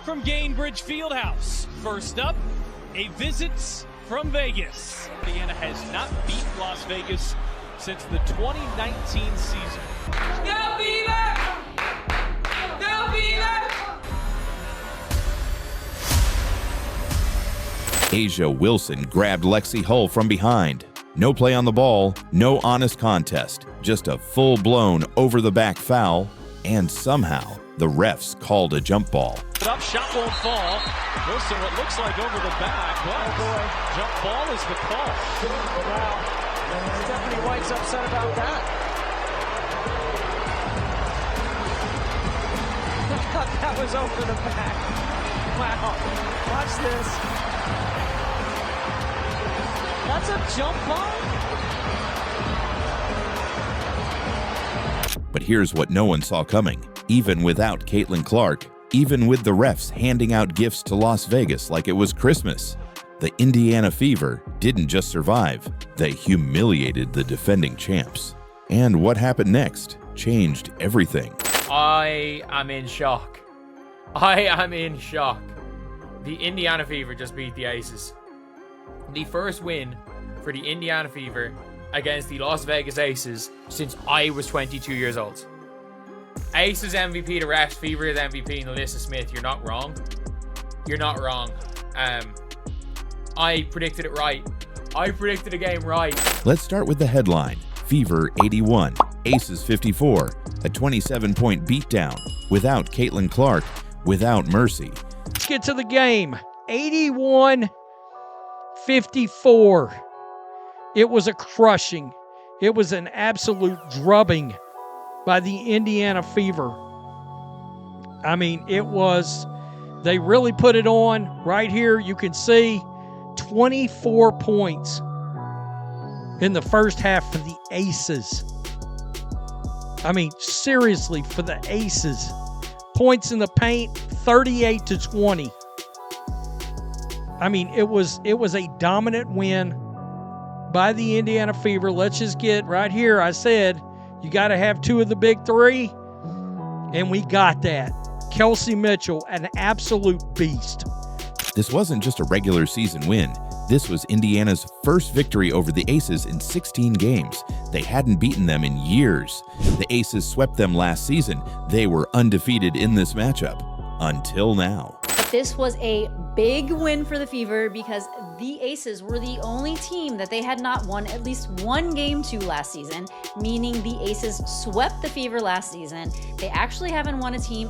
from Gainbridge Fieldhouse. First up, a visit from Vegas. Indiana has not beat Las Vegas since the 2019 season. Go Beaver! Go Beaver! A'ja Wilson grabbed Lexi Hull from behind. No play on the ball, no honest contest, just a full-blown over-the-back foul, and somehow the refs called a jump ball. Up, shot won't fall. Wilson, what looks like over the back. Oh boy, jump ball is the call. Wow, Stephanie White's upset about that. I thought that was over the back. Wow, watch this. That's a jump ball? But here's what no one saw coming. Even without Caitlin Clark, even with the refs handing out gifts to Las Vegas like it was Christmas, the Indiana Fever didn't just survive, they humiliated the defending champs. And what happened next changed everything. I am in shock. I am in shock. The Indiana Fever just beat the Aces. The first win for the Indiana Fever against the Las Vegas Aces since I was 22 years old. Aces MVP, the refs, Fever is MVP, and Alyssa Smith. You're not wrong. You're not wrong. I predicted it right. I predicted the game right. Let's start with the headline. Fever 81, Aces 54, a 27-point beatdown without Caitlin Clark, without mercy. Let's get to the game. 81-54. It was a crushing. It was an absolute drubbing by the Indiana Fever. I mean, it was, they really put it on. Right here, you can see 24 points in the first half for the Aces. I mean, seriously, for the Aces. Points in the paint, 38-20. I mean, it was a dominant win by the Indiana Fever. Let's just get right here. I said you got to have two of the big three, and we got that. Kelsey Mitchell, an absolute beast. This wasn't just a regular season win. This was Indiana's first victory over the Aces in 16 games. They hadn't beaten them in years. The Aces swept them last season. They were undefeated in this matchup until now. This was a big win for the Fever because the Aces were the only team that they had not won at least one game to last season, meaning the Aces swept the Fever last season. They actually haven't won a game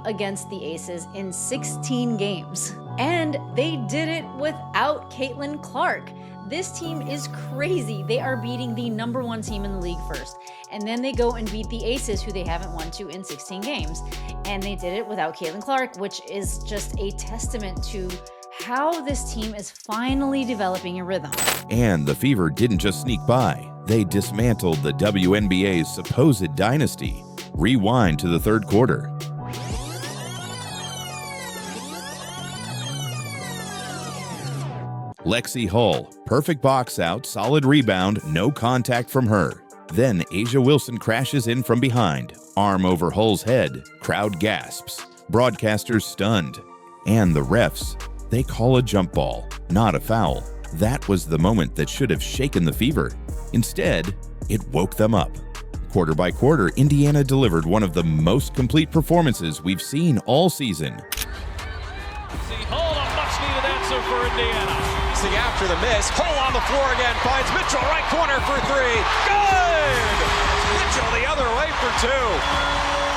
against the Aces in 16 games. And they did it without Caitlin Clark. This team is crazy. They are beating the #1 team in the league first. And then they go and beat the Aces, who they haven't won to in 16 games. And they did it without Caitlin Clark, which is just a testament to how this team is finally developing a rhythm. And the Fever didn't just sneak by. They dismantled the WNBA's supposed dynasty. Rewind to the third quarter. Lexi Hull, perfect box out, solid rebound, no contact from her. Then A'ja Wilson crashes in from behind, arm over Hull's head, crowd gasps, broadcasters stunned. And the refs, they call a jump ball, not a foul. That was the moment that should have shaken the Fever. Instead, it woke them up. Quarter by quarter, Indiana delivered one of the most complete performances we've seen all season. Hull, a much-needed answer for Indiana. After the miss, Hull on the floor again, finds Mitchell, right corner for three. Good! Mitchell the other way for two.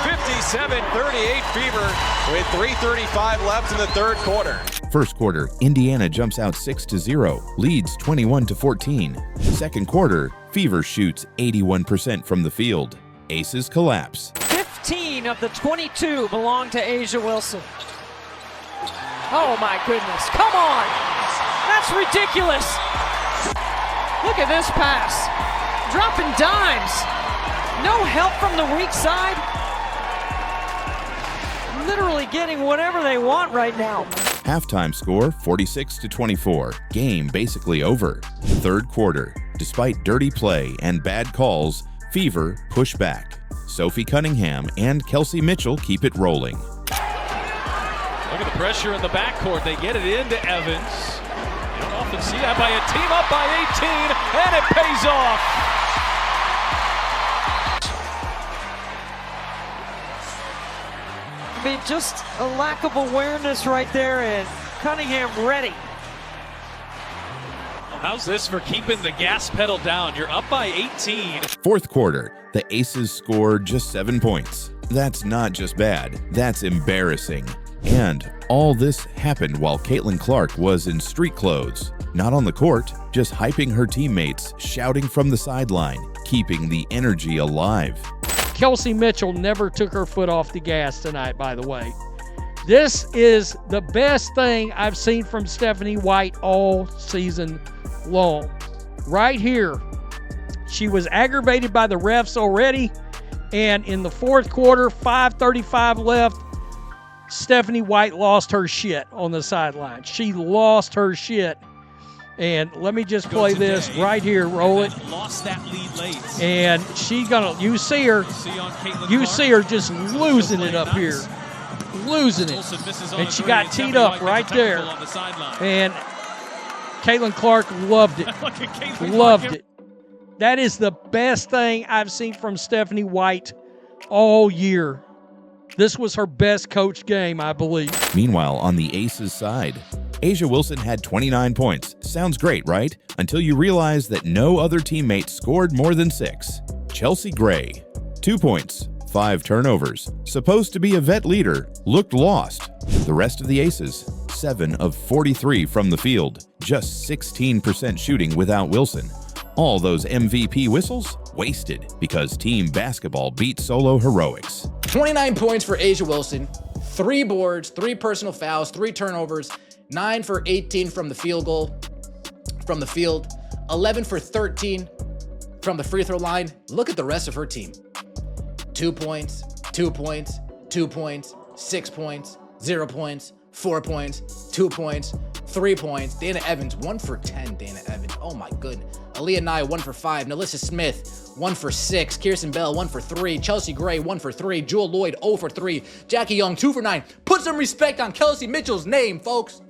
57-38 Fever with 3:35 left in the third quarter. First quarter, Indiana jumps out 6-0, leads 21-14. Second quarter, Fever shoots 81% from the field. Aces collapse. 15 of the 22 belong to A'ja Wilson. Oh my goodness, come on! That's ridiculous! Look at this pass. Dropping dimes. No help from the weak side. Literally getting whatever they want right now. Halftime score 46-24. Game basically over. Third quarter. Despite dirty play and bad calls, Fever push back. Sophie Cunningham and Kelsey Mitchell keep it rolling. Look at the pressure in the backcourt. They get it into Evans. You don't often see that by a team up by 18, and it pays off. I mean, just a lack of awareness right there, and Cunningham ready. How's this for keeping the gas pedal down? You're up by 18. Fourth quarter, the Aces scored just 7 points. That's not just bad, that's embarrassing. And all this happened while Caitlin Clark was in street clothes. Not on the court, just hyping her teammates, shouting from the sideline, keeping the energy alive. Kelsey Mitchell never took her foot off the gas tonight, by the way. This is the best thing I've seen from Stephanie White all season long. Right here, she was aggravated by the refs already, and in the fourth quarter, 5:35 left, Stephanie White lost her shit on the sideline. She lost her shit. And let me just play this right here. Roll it. Lost that lead late. And she's gonna. You see her just losing it up here, losing it. And she got teed up right there. And Caitlin Clark loved it. Loved it. That is the best thing I've seen from Stephanie White all year. This was her best coach game, I believe. Meanwhile, on the Aces side, Asia Wilson had 29 points. Sounds great, right? Until you realize that no other teammate scored more than 6. Chelsea Gray, 2 points, 5 turnovers. Supposed to be a vet leader, looked lost. The rest of the Aces, 7 of 43 from the field, just 16% shooting without Wilson. All those MVP whistles wasted because team basketball beat solo heroics. 29 points for Asia Wilson, 3 boards, 3 personal fouls, 3 turnovers, 9 for 18 from the field goal, 11 for 13 from the free throw line. Look at the rest of her team. 2 points, 2 points, 2 points, 6 points, 0 points, 4 points, 2 points, 3 points. Dana Evans, 1 for 10, Dana Evans. Oh my goodness. Aaliyah Nye, 1 for 5. Nalissa Smith, 1 for 6. Kirsten Bell, 1 for 3. Chelsea Gray, 1 for 3. Jewel Lloyd, 0 for 3. Jackie Young, 2 for 9. Put some respect on Kelsey Mitchell's name, folks.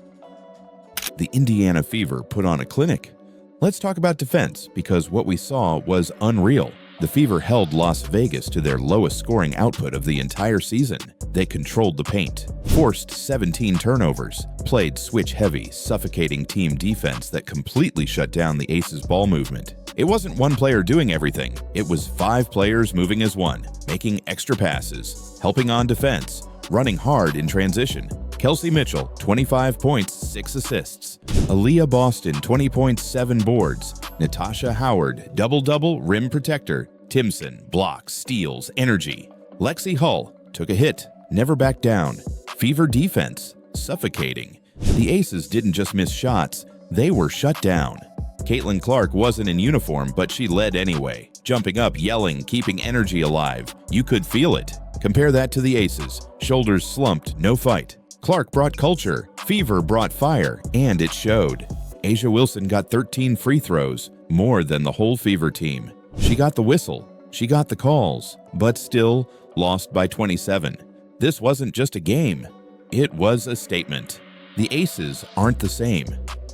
The Indiana Fever put on a clinic. Let's talk about defense, because what we saw was unreal. The Fever held Las Vegas to their lowest scoring output of the entire season. They controlled the paint, forced 17 turnovers, played switch-heavy, suffocating team defense that completely shut down the Aces' ball movement. It wasn't one player doing everything. It was 5 players moving as one, making extra passes, helping on defense, running hard in transition. Kelsey Mitchell, 25 points, 6 assists. Aaliyah Boston, 20 points, 7 boards. Natasha Howard, double-double, rim protector. Timson, blocks, steals, energy. Lexi Hull, took a hit, never backed down. Fever defense, suffocating. The Aces didn't just miss shots, they were shut down. Caitlin Clark wasn't in uniform, but she led anyway. Jumping up, yelling, keeping energy alive. You could feel it. Compare that to the Aces. Shoulders slumped, no fight. Clark brought culture, Fever brought fire, and it showed. Asia Wilson got 13 free throws, more than the whole Fever team. She got the whistle, she got the calls, but still lost by 27. This wasn't just a game, it was a statement. The Aces aren't the same,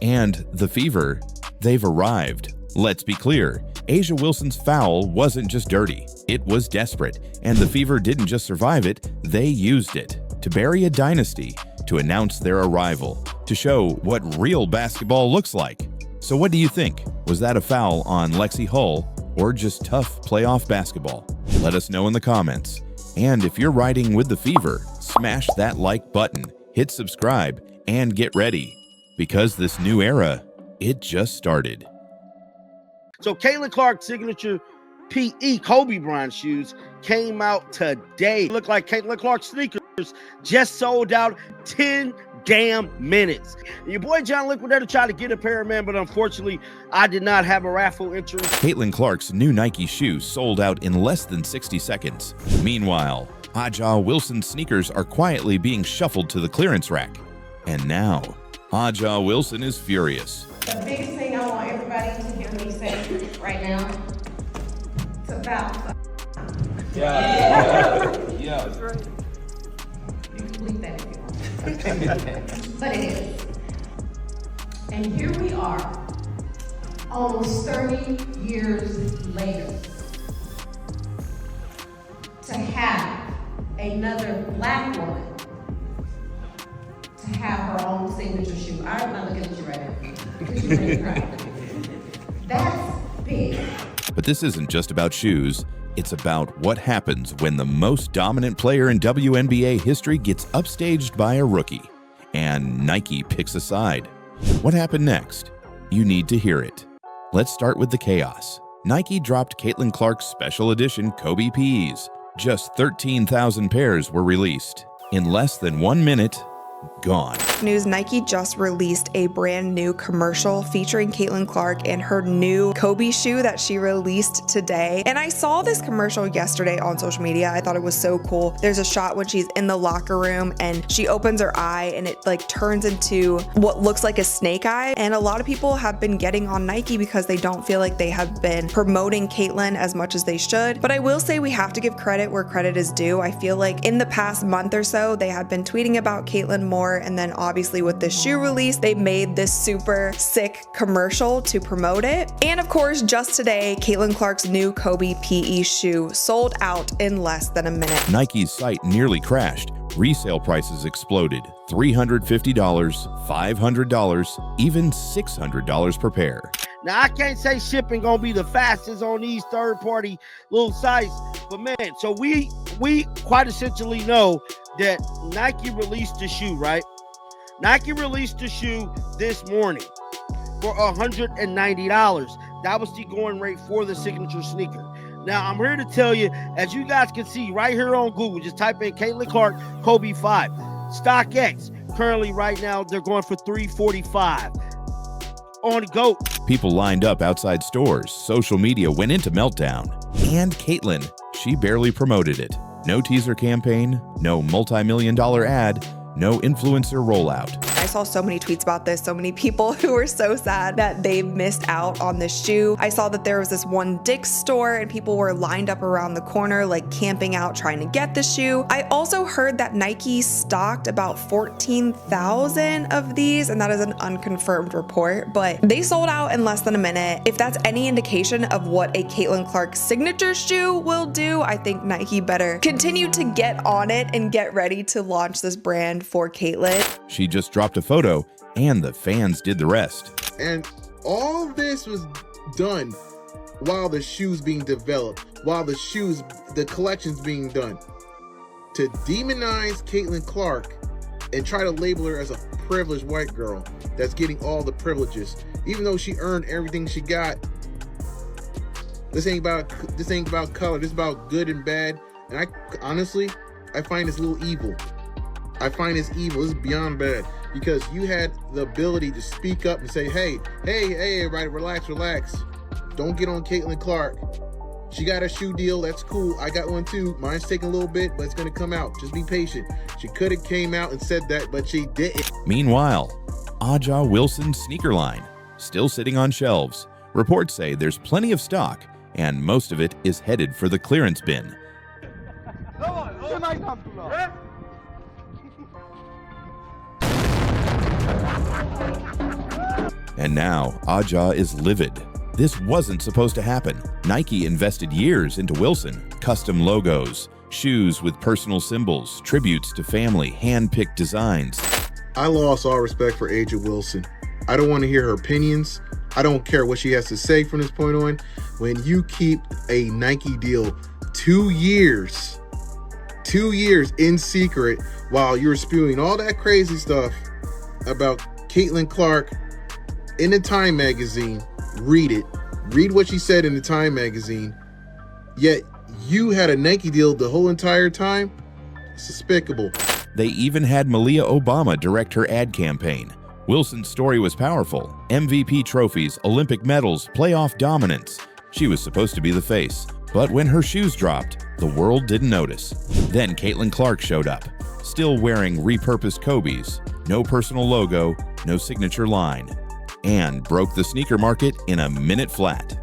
and the Fever, they've arrived. Let's be clear, Asia Wilson's foul wasn't just dirty, it was desperate, and the Fever didn't just survive it, they used it. To bury a dynasty, to announce their arrival, to show what real basketball looks like. So what do you think? Was that a foul on Lexi Hull or just tough playoff basketball? Let us know in the comments. And if you're riding with the Fever, smash that like button, hit subscribe, and get ready. Because this new era, it just started. So Caitlin Clark's signature PE Kobe Bryant shoes came out today. Look like Caitlin Clark sneakers just sold out 10 damn minutes. And your boy John Liquidator tried to get a pair, man, but unfortunately I did not have a raffle entry. Caitlin Clark's new Nike shoes sold out in less than 60 seconds. Meanwhile, Aja Wilson's sneakers are quietly being shuffled to the clearance rack. And now, Aja Wilson is furious. The biggest thing I want everybody to hear me say right now, it's about Yeah. That's right. You can believe that if you want. But it is. And here we are, almost 30 years later, to have another Black woman to have her own signature shoe. I'm not looking at you right now, because you're really proud. That's big. But this isn't just about shoes. It's about what happens when the most dominant player in WNBA history gets upstaged by a rookie, and Nike picks a side. What happened next? You need to hear it. Let's start with the chaos. Nike dropped Caitlin Clark's special edition Kobe PEs. Just 13,000 pairs were released. In less than 1 minute, gone. News: Nike just released a brand new commercial featuring Caitlin Clark and her new Kobe shoe that she released today. And I saw this commercial yesterday on social media. I thought it was so cool. There's a shot when she's in the locker room and she opens her eye and it like turns into what looks like a snake eye. And a lot of people have been getting on Nike because they don't feel like they have been promoting Caitlin as much as they should. But I will say we have to give credit where credit is due. I feel like in the past month or so, they have been tweeting about Caitlin more, and then obviously with this shoe release, they made this super sick commercial to promote it. And of course, just today, Caitlin Clark's new Kobe PE shoe sold out in less than a minute. Nike's site nearly crashed. Resale prices exploded. $350, $500, even $600 per pair. Now, I can't say shipping gonna be the fastest on these third-party little sites, but man, so we quite essentially know that Nike released the shoe, right? Nike released the shoe this morning for $190. That was the going rate for the signature sneaker. Now, I'm here to tell you, as you guys can see right here on Google, just type in Caitlin Clark Kobe 5. StockX, currently right now, they're going for $345. On GOAT. People lined up outside stores. Social media went into meltdown. And Caitlin, she barely promoted it. No teaser campaign, no multi-million-dollar ad, no influencer rollout. I saw so many tweets about this, so many people who were so sad that they missed out on this shoe. I saw that there was this one Dick's store and people were lined up around the corner, like camping out, trying to get the shoe. I also heard that Nike stocked about 14,000 of these, and that is an unconfirmed report, but they sold out in less than a minute. If that's any indication of what a Caitlin Clark signature shoe will do, I think Nike better continue to get on it and get ready to launch this brand for Caitlin. She just dropped a photo, and the fans did the rest. And all this was done while the shoe's being developed, while the collection's being done. To demonize Caitlin Clark and try to label her as a privileged white girl that's getting all the privileges, even though she earned everything she got. This ain't about color. This is about good and bad. And I honestly find this a little evil. I find this evil. This is beyond bad, because you had the ability to speak up and say, hey, everybody, relax. Don't get on Caitlin Clark. She got a shoe deal. That's cool. I got one too. Mine's taking a little bit, but it's going to come out. Just be patient. She could have came out and said that, but she didn't. Meanwhile, Aja Wilson's sneaker line, still sitting on shelves. Reports say there's plenty of stock, and most of it is headed for the clearance bin. And now, Aja is livid. This wasn't supposed to happen. Nike invested years into Wilson. Custom logos, shoes with personal symbols, tributes to family, hand-picked designs. I lost all respect for Aja Wilson. I don't want to hear her opinions. I don't care what she has to say from this point on. When you keep a Nike deal 2 years in secret while you're spewing all that crazy stuff about Caitlin Clark in the Time magazine, read it. Read what she said in the Time magazine. Yet you had a Nike deal the whole entire time? It's despicable. They even had Malia Obama direct her ad campaign. Wilson's story was powerful. MVP trophies, Olympic medals, playoff dominance. She was supposed to be the face. But when her shoes dropped, the world didn't notice. Then Caitlin Clark showed up, still wearing repurposed Kobe's. No personal logo, no signature line. And broke the sneaker market in a minute flat.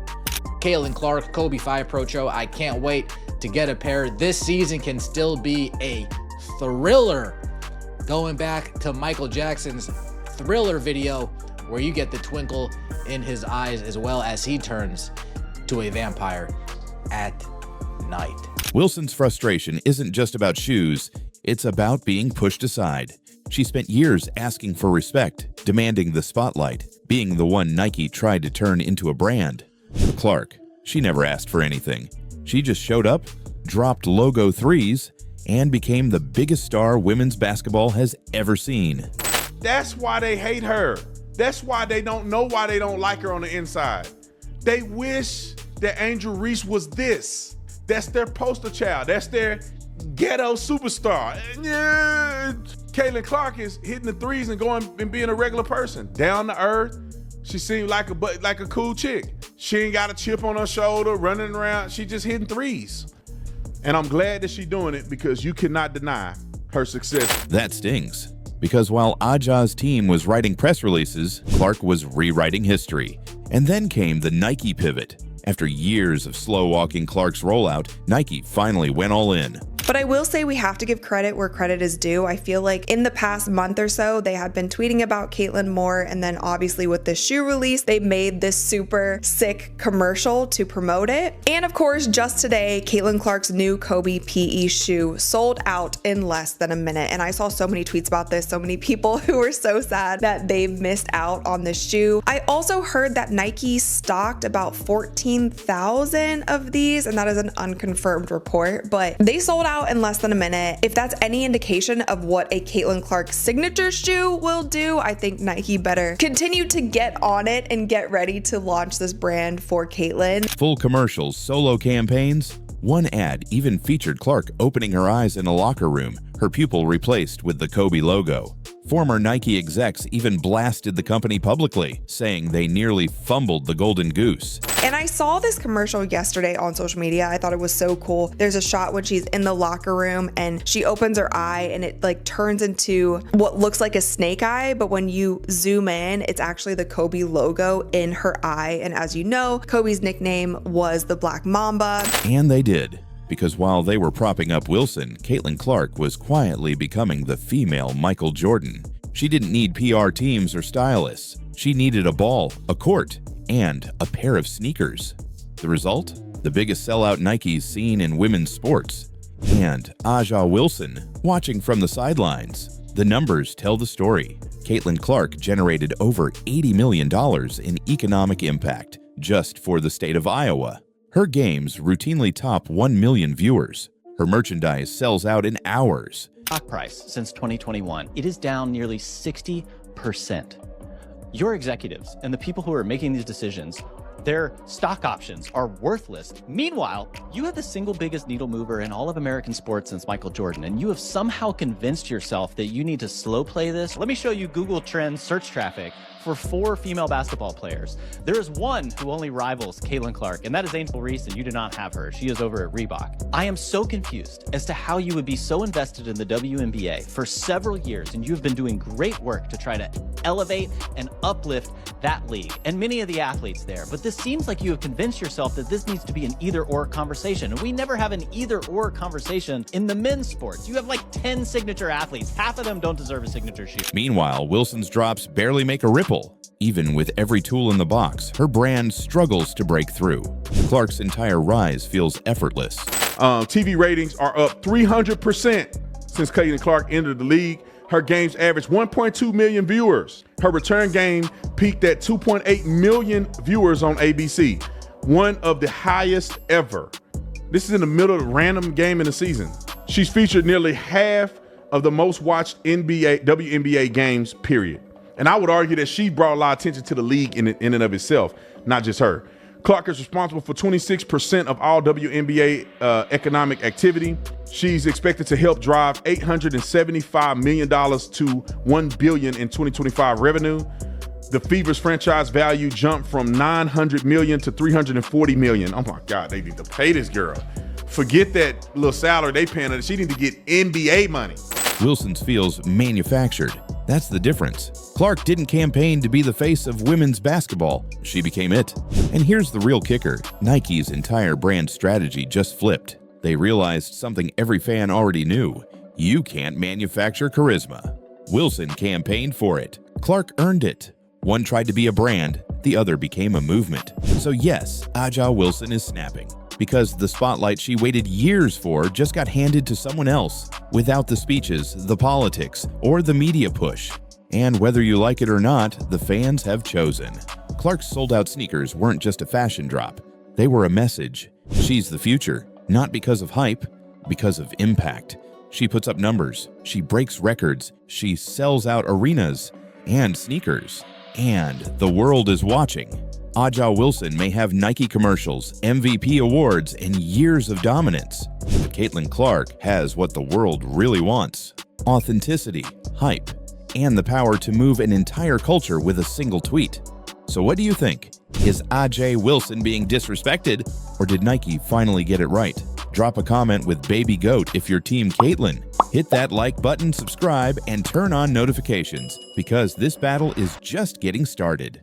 Caitlin Clark, Kobe 5 Pro Show. I can't wait to get a pair. This season can still be a thriller. Going back to Michael Jackson's Thriller video, where you get the twinkle in his eyes as well as he turns to a vampire at night. Wilson's frustration isn't just about shoes, it's about being pushed aside. She spent years asking for respect, demanding the spotlight, being the one Nike tried to turn into a brand. But Clark, she never asked for anything. She just showed up, dropped logo threes, and became the biggest star women's basketball has ever seen. That's why they hate her. That's why they don't know why they don't like her on the inside. They wish that Angel Reese was this. That's their poster child. That's their ghetto superstar. Yeah. Caitlin Clark is hitting the threes and going and being a regular person. Down to earth. She seemed like a cool chick. She ain't got a chip on her shoulder, running around. She just hitting threes. And I'm glad that she's doing it because you cannot deny her success. That stings. Because while Aja's team was writing press releases, Clark was rewriting history. And then came the Nike pivot. After years of slow-walking Clark's rollout, Nike finally went all in. But I will say we have to give credit where credit is due. I feel like in the past month or so, they had been tweeting about Caitlin more, and then obviously with the shoe release, they made this super sick commercial to promote it. And of course, just today, Caitlin Clark's new Kobe PE shoe sold out in less than a minute. And I saw so many tweets about this, so many people who were so sad that they've missed out on the shoe. I also heard that Nike stocked about 14,000 of these, and that is an unconfirmed report, but they sold out in less than a minute. If that's any indication of what a Caitlin Clark signature shoe will do, I think Nike better continue to get on it and get ready to launch this brand for Caitlin. Full commercials, solo campaigns. One ad even featured Clark opening her eyes in a locker room, her pupil replaced with the Kobe logo. Former Nike execs even blasted the company publicly, saying they nearly fumbled the golden goose. And I saw this commercial yesterday on social media. I thought it was so cool. There's a shot when she's in the locker room and she opens her eye and it like turns into what looks like a snake eye, but when you zoom in, it's actually the Kobe logo in her eye. And as you know, Kobe's nickname was the Black Mamba. And they did. Because while they were propping up Wilson, Caitlin Clark was quietly becoming the female Michael Jordan. She didn't need PR teams or stylists. She needed a ball, a court, and a pair of sneakers. The result? The biggest sellout Nike's seen in women's sports. And Aja Wilson, watching from the sidelines. The numbers tell the story. Caitlin Clark generated over $80 million in economic impact just for the state of Iowa. Her games routinely top 1 million viewers. Her merchandise sells out in hours. Stock price since 2021, it is down nearly 60%. Your executives and the people who are making these decisions, their stock options are worthless. Meanwhile, you have the single biggest needle mover in all of American sports since Michael Jordan, and you have somehow convinced yourself that you need to slow play this. Let me show you Google Trends search traffic for 4 female basketball players. There is one who only rivals Caitlin Clark, and that is Angel Reese, and you do not have her. She is over at Reebok. I am so confused as to how you would be so invested in the WNBA for several years, and you have been doing great work to try to elevate and uplift that league and many of the athletes there. But this seems like you have convinced yourself that this needs to be an either-or conversation, and we never have an either-or conversation in the men's sports. You have like 10 signature athletes. Half of them don't deserve a signature shoe. Meanwhile, Wilson's drops barely make a ripple. Even with every tool in the box, her brand struggles to break through. Clark's entire rise feels effortless. TV ratings are up 300% since Caitlin Clark entered the league. Her games averaged 1.2 million viewers. Her return game peaked at 2.8 million viewers on ABC, one of the highest ever. This is in the middle of a random game in the season. She's featured nearly half of the most watched WNBA games, period. And I would argue that she brought a lot of attention to the league in and of itself, not just her. Clark is responsible for 26% of all WNBA economic activity. She's expected to help drive $875 million to $1 billion in 2025 revenue. The Fever's franchise value jumped from $900 million to $340 million. Oh my God, they need to pay this girl. Forget that little salary they paying her. She need to get NBA money. Wilson's feels manufactured. That's the difference. Clark didn't campaign to be the face of women's basketball. She became it. And here's the real kicker. Nike's entire brand strategy just flipped. They realized something every fan already knew. You can't manufacture charisma. Wilson campaigned for it. Clark earned it. One tried to be a brand, the other became a movement. So yes, Aja Wilson is snapping, because the spotlight she waited years for just got handed to someone else, without the speeches, the politics, or the media push. And whether you like it or not, the fans have chosen. Clark's sold-out sneakers weren't just a fashion drop. They were a message. She's the future, not because of hype, because of impact. She puts up numbers, she breaks records, she sells out arenas and sneakers. And the world is watching. Aja Wilson may have Nike commercials, MVP awards, and years of dominance. But Caitlin Clark has what the world really wants: authenticity, hype, and the power to move an entire culture with a single tweet. So what do you think? Is Aja Wilson being disrespected, or did Nike finally get it right? Drop a comment with Baby Goat if you're Team Caitlin. Hit that like button, subscribe, and turn on notifications, because this battle is just getting started.